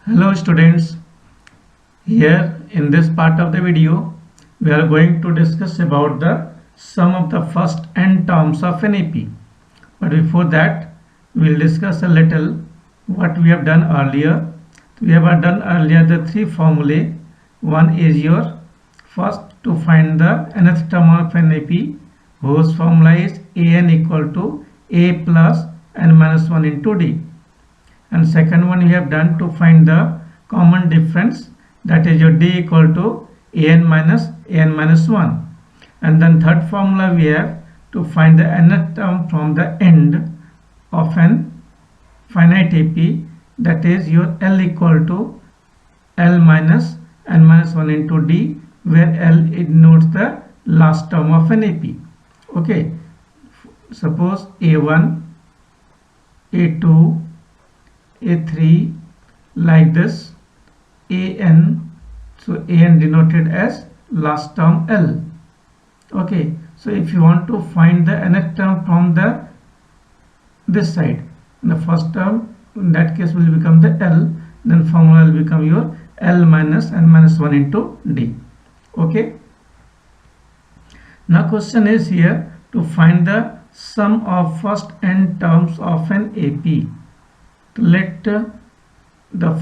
Hello students, here in this part of the video we are going to discuss about the sum of the first n terms of an AP. But before that we will discuss a little what we have done earlier. We have done earlier the three formulae. One is your first to find the nth term of an AP whose formula is an equal to a plus n minus 1 into d. And second one we have done to find the common difference, that is your d equal to an minus 1. And then third formula we have to find the nth term from the end of an finite AP, that is your L equal to L minus n minus 1 into d, where L denotes the last term of an AP. Okay, suppose A1, A2, A3 like this, AN, so AN denoted as last term L. Okay, so if you want to find the nth term from this side, the first term in that case will become the L, then formula will become your L minus n minus 1 into d. Okay, now question is here to find the sum of first n terms of an AP. Let the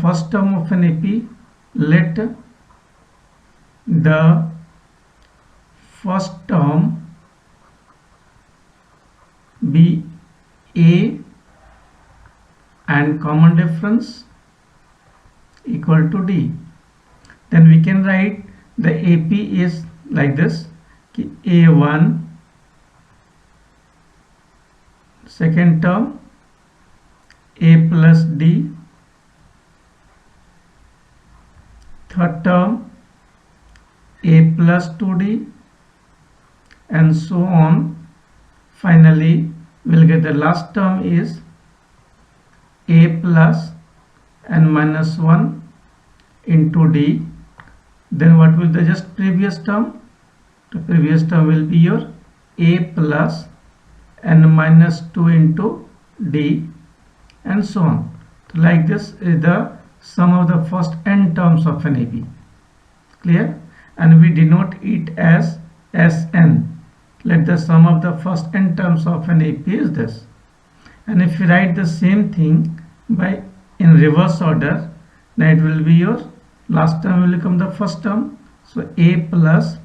first term of an AP, let the first term be A and common difference equal to D. Then we can write the AP is like this, A1 second term A plus D, third term A plus 2D, and so on. Finally we'll get the last term is A plus n minus 1 into D. Then what will the just previous term? The previous term will be your A plus n minus 2 into D, and so on. So like this is the sum of the first n terms of an AP. Clear? And we denote it as Sn. Let the sum of the first n terms of an AP is this. And if you write the same thing by in reverse order, then it will be your last term will become the first term. So A plus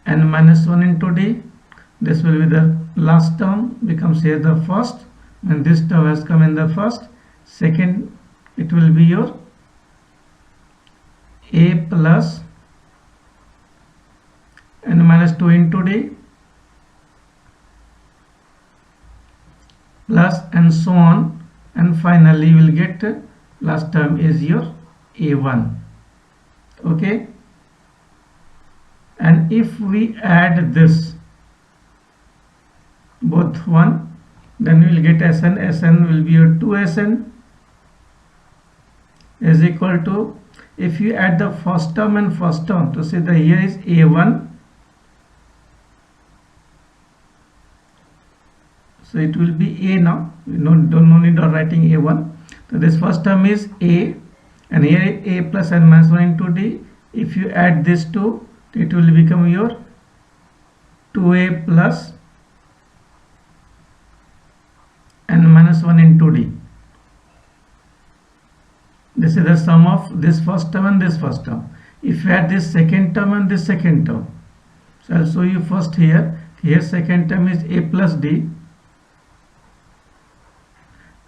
n minus 1 into D. This will be the last term, becomes here the first, and this term has come in the first. Second, it will be your A plus n minus 2 into D plus, and so on, and finally you will get last term is your A1. Okay, and if we add this both one, then we will get Sn will be your 2Sn is equal to, if you add the first term and first term, to say that here is A1, so it will be A now, no need of writing A1. So this first term is A, and here A plus n minus 1 into D. If you add this two, it will become your 2A plus n minus 1 into D. This is the sum of this first term and this first term. If you add this second term and this second term, so I'll show you first here. Here second term is A plus D,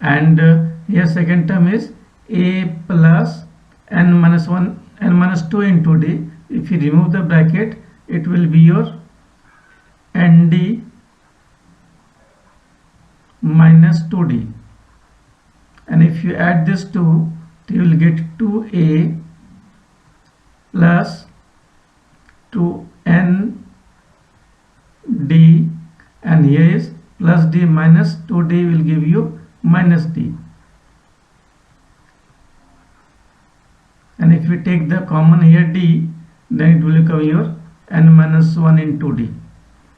and here second term is A plus n minus 1 n minus 2 into D. If you remove the bracket, it will be your ND minus 2D, and if you add this two, you will get 2A plus 2ND, and here is plus D minus 2D will give you minus D. And if you take the common here D, then it will become your n minus 1 into D.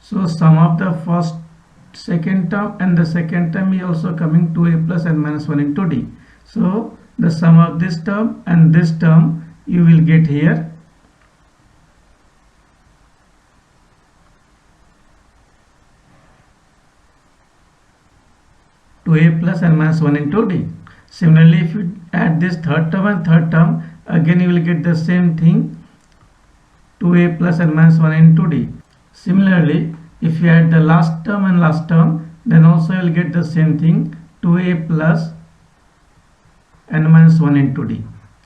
So sum of the first second term and the second term is also coming to A plus n minus 1 into D. So the sum of this term and this term you will get here. To a plus n minus 1 into d. Similarly, if you add this third term and third term, again you will get the same thing, 2a plus n minus 1 into d. Similarly, if you add the last term and last term, then also you will get the same thing, 2a plus n minus 1 into d.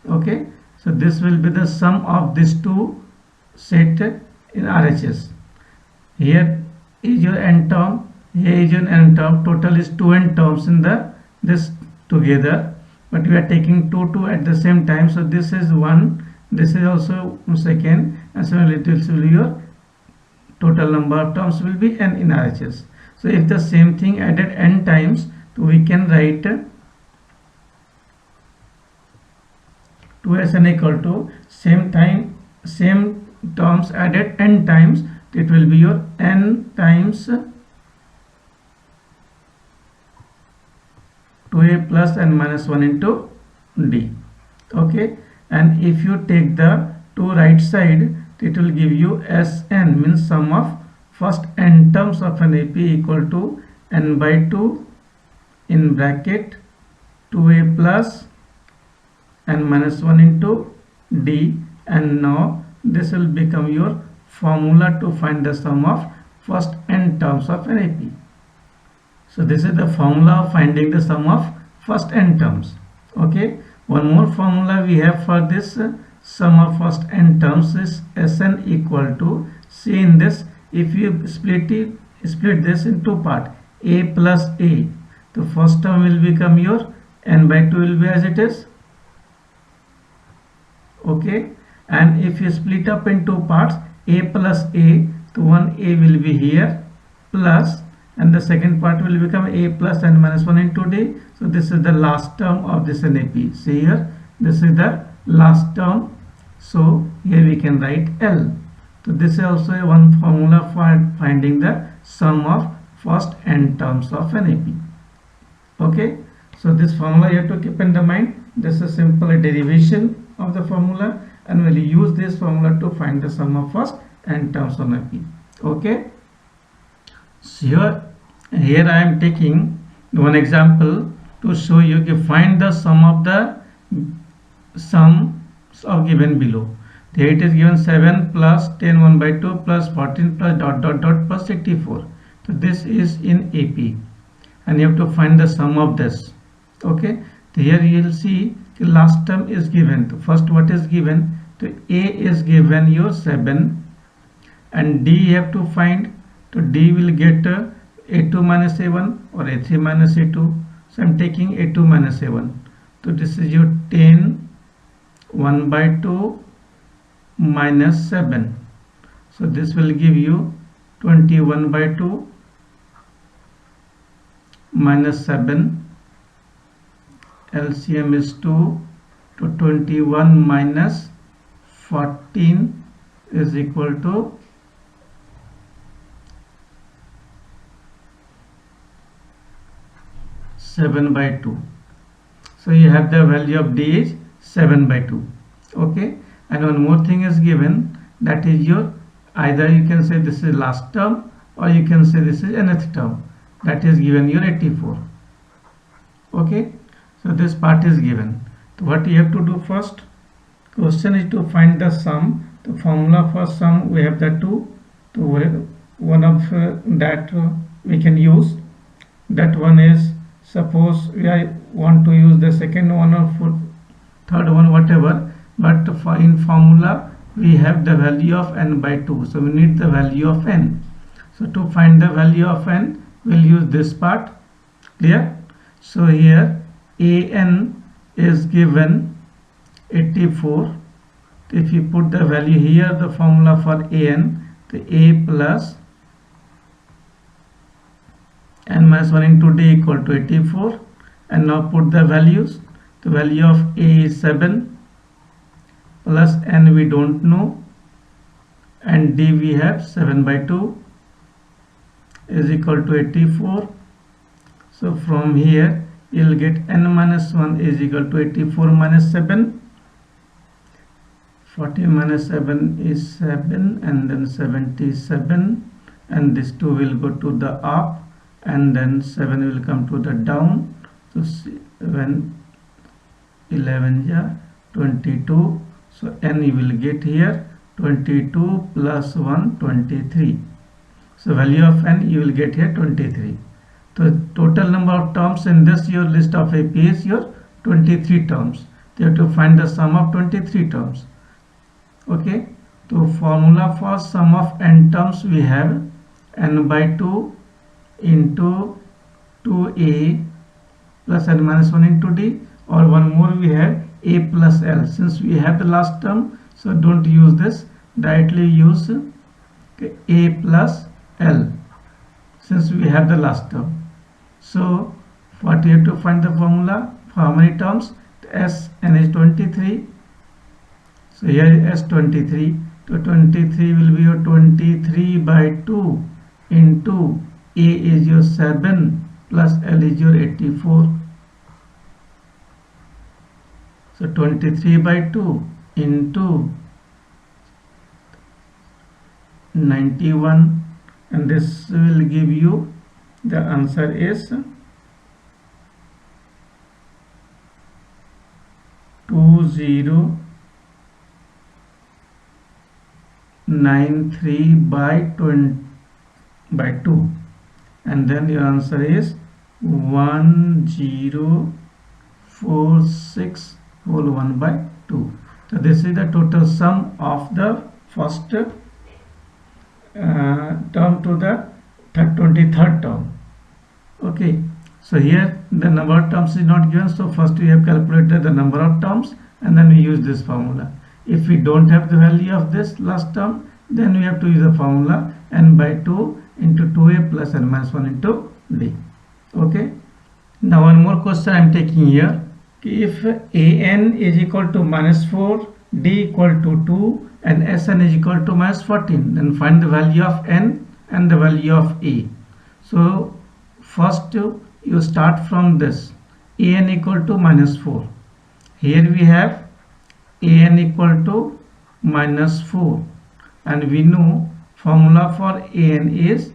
Okay, so this will be the sum of these two set in RHS. Here is your n term, here is your n term. Total is 2 n terms in this together, but we are taking 2 at the same time. So this is 1, this is also second, and similarly this will be your total number of terms will be n in RHS. So if the same thing added n times, so we can write 2sn equal to same terms added n times, it will be your n times 2a plus n minus 1 into d. Okay, and if you take the two right side, it will give you Sn, means sum of first n terms of an AP equal to n by 2 in bracket 2a plus n minus 1 into d, and now this will become your formula to find the sum of first n terms of an AP. So this is the formula of finding the sum of first n terms. Okay, one more formula we have for this sum of first n terms is Sn equal to, see in this, if you split this in two parts, a plus a, the first term will become your n by 2 will be as it is. Okay, and if you split up in two parts, a plus a, the one a will be here plus, and the second part will become a plus n minus 1 into d. So this is the last term of this NAP. See here, this is the last term. So here we can write L. So this is also one formula for finding the sum of first n terms of NAP. Okay, so this formula you have to keep in the mind. This is simple derivation of the formula, and we'll use this formula to find the sum of first n terms of NAP. Okay, so here I am taking one example to show you to find the sum of the sums of given below. Here it is given 7 plus 10 1 by 2 plus 14 plus dot dot dot plus 84. So this is in AP, and you have to find the sum of this. Okay, so here you will see the last term is given. So first what is given? So A is given your 7, and D you have to find. So D will get A2 minus A1 or A3 minus A2. So I am taking A2 minus A1. So this is your 10 1 by 2 minus 7. So this will give you 21 by 2 minus 7. LCM is 2. To 21 minus 14 is equal to 7 by 2. So you have the value of D is 7 by 2. Okay, and one more thing is given, that is your, either you can say this is last term or you can say this is nth term, that is given your 84. Okay, so this part is given. So what you have to do first, question is to find the sum. The formula for sum we have the two. So one of that we can use. That one is, suppose we want to use the second one or third one, whatever, but for in formula we have the value of n by 2, so we need the value of n. So to find the value of n, we'll use this part. Clear? So here an is given 84. If you put the value here, the formula for an, the a plus n minus 1 into d equal to 84, and now put the values. The value of a is 7 plus n we don't know, and d we have 7 by 2 is equal to 84. So from here you'll get n minus 1 is equal to 84 minus 7. 40 minus 7 is 7, and then 77, and this 2 will go to the up, and then 7 will come to the down. So when 11 yeah 22, so n you will get here 22 plus 1 23. So value of n you will get here 23. So total number of terms in this your list of AP is your 23 terms. You have to find the sum of 23 terms. Okay, so formula for sum of n terms we have n by 2 into 2a plus n minus 1 into d, or one more we have a plus l. Since we have the last term, so don't use this, directly use a plus l since we have the last term. So what you have to find the formula for how many terms? Sn is 23. So here is S23. So 23 will be your 23 by 2 into A is your 7 plus L is your 84. So 23 by 2 into 91, and this will give you the answer is 2093 by 2, and then your answer is 1046 whole 1 by 2. So this is the total sum of the first term to the 23rd term. Okay, so here the number of terms is not given, so first we have calculated the number of terms and then we use this formula. If we don't have the value of this last term, then we have to use the formula n by 2 into 2a plus n minus 1 into d. Okay, now one more question I am taking here. If an is equal to minus 4, d equal to 2, and sn is equal to minus 14, then find the value of n and the value of a. So first you start from this an equal to minus 4. Here we have an equal to minus 4, and we know formula for an is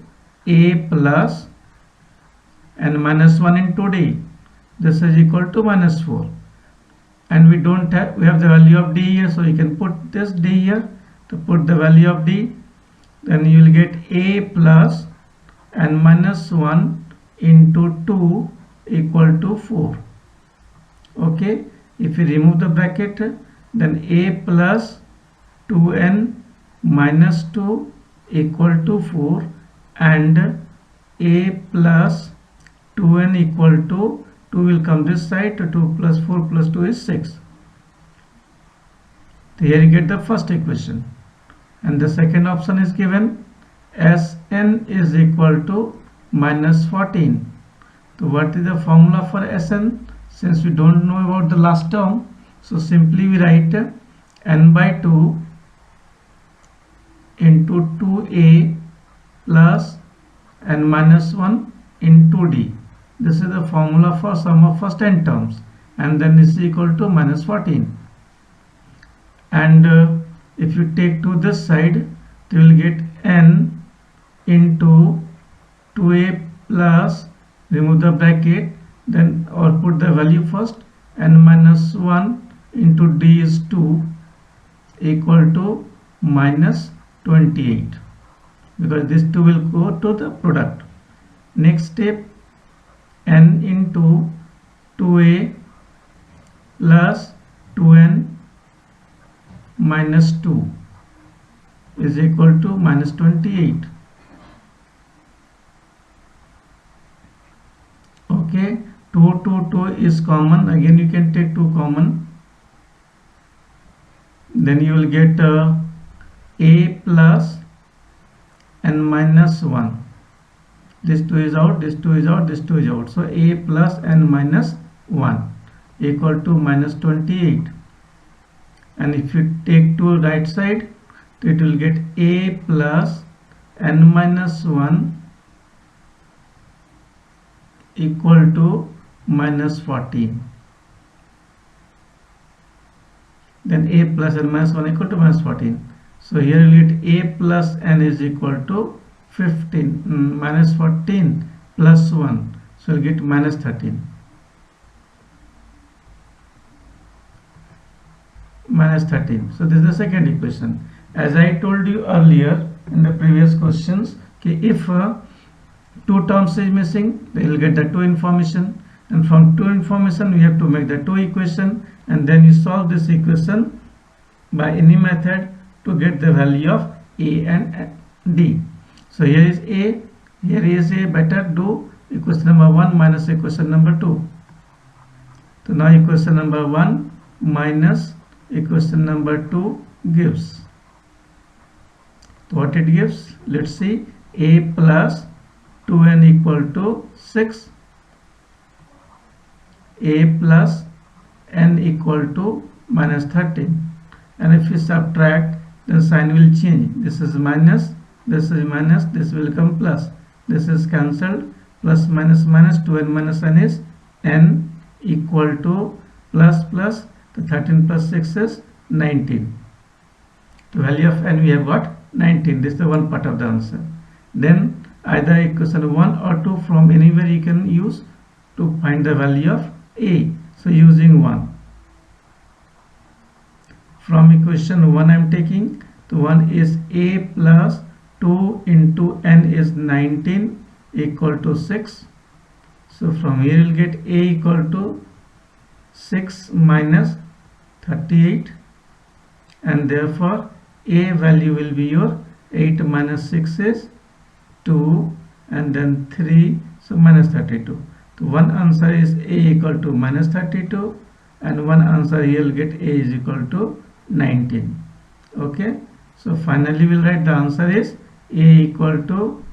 a plus n minus 1 into d. This is equal to minus 4, and we have the value of d here, so you can put this d here. To put the value of d, then you will get a plus n minus 1 into 2 equal to 4. Okay, if you remove the bracket, then a plus 2n minus 2 equal to 4, and a plus 2n equal to 2 will come this side, 2 plus 4 plus 2 is 6. So here you get the first equation, and the second option is given Sn is equal to minus 14. So what is the formula for Sn? Since we don't know about the last term, so simply we write n by 2 into 2a plus n minus 1 into d. This is the formula for sum of first n terms, and then this is equal to minus 14. And if you take to this side, you will get n into 2a plus, remove the bracket, then or put the value first, n minus 1 into d is 2 equal to minus 28, because this 2 will go to the product. Next step, n into 2a plus 2n minus 2 is equal to minus 28. Okay, 2 is common, again you can take 2 common, then you will get a plus n minus 1. This 2 is out, this 2 is out, this 2 is out. So a plus n minus 1 equal to minus 28. And if you take to right side, it will get a plus n minus 1 equal to minus 14. Then a plus n minus 1 equal to minus 14. So here you get a plus n is equal to 15 minus 14 plus 1. So you get minus 13. Minus 13. So this is the second equation. As I told you earlier in the previous questions, if two terms is missing, they will get the two information, and from two information we have to make the two equation, and then you solve this equation by any method to get the value of a and d. So here is a, here is a. Better do equation number 1 minus equation number 2. So now equation number 1 minus equation number 2 gives, so what it gives, let's see, a plus 2n equal to 6, a plus n equal to minus 13, and if we subtract, the sign will change. This is minus, this is minus, this will come plus, this is cancelled, plus minus minus, 2n minus n is n equal to plus plus, the 13 plus 6 is 19. The value of n we have got 19. This is the one part of the answer. Then either equation 1 or 2 from anywhere you can use to find the value of a. So using 1. From equation 1 I am taking, the 1 is a plus 2 into n is 19 equal to 6. So from here you will get a equal to 6 minus 38, and therefore a value will be your 8 minus 6 is 2, and then 3, so minus 32. So one answer is a equal to minus 32, and one answer here will get a is equal to 19. Okay, so finally we'll write the answer is a equal to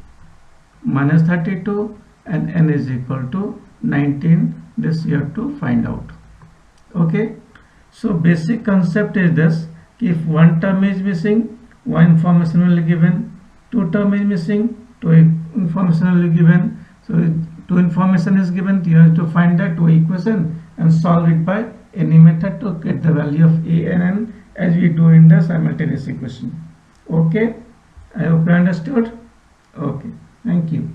minus 32 and n is equal to 19. This you have to find out. Okay, so basic concept is this: if one term is missing, one information will be given. Two term is missing, two information will be given. So two information is given, you have to find that two equation and solve it by any method to get the value of a and n, as we do in the simultaneous equation. Okay, I hope you understood. Okay, thank you.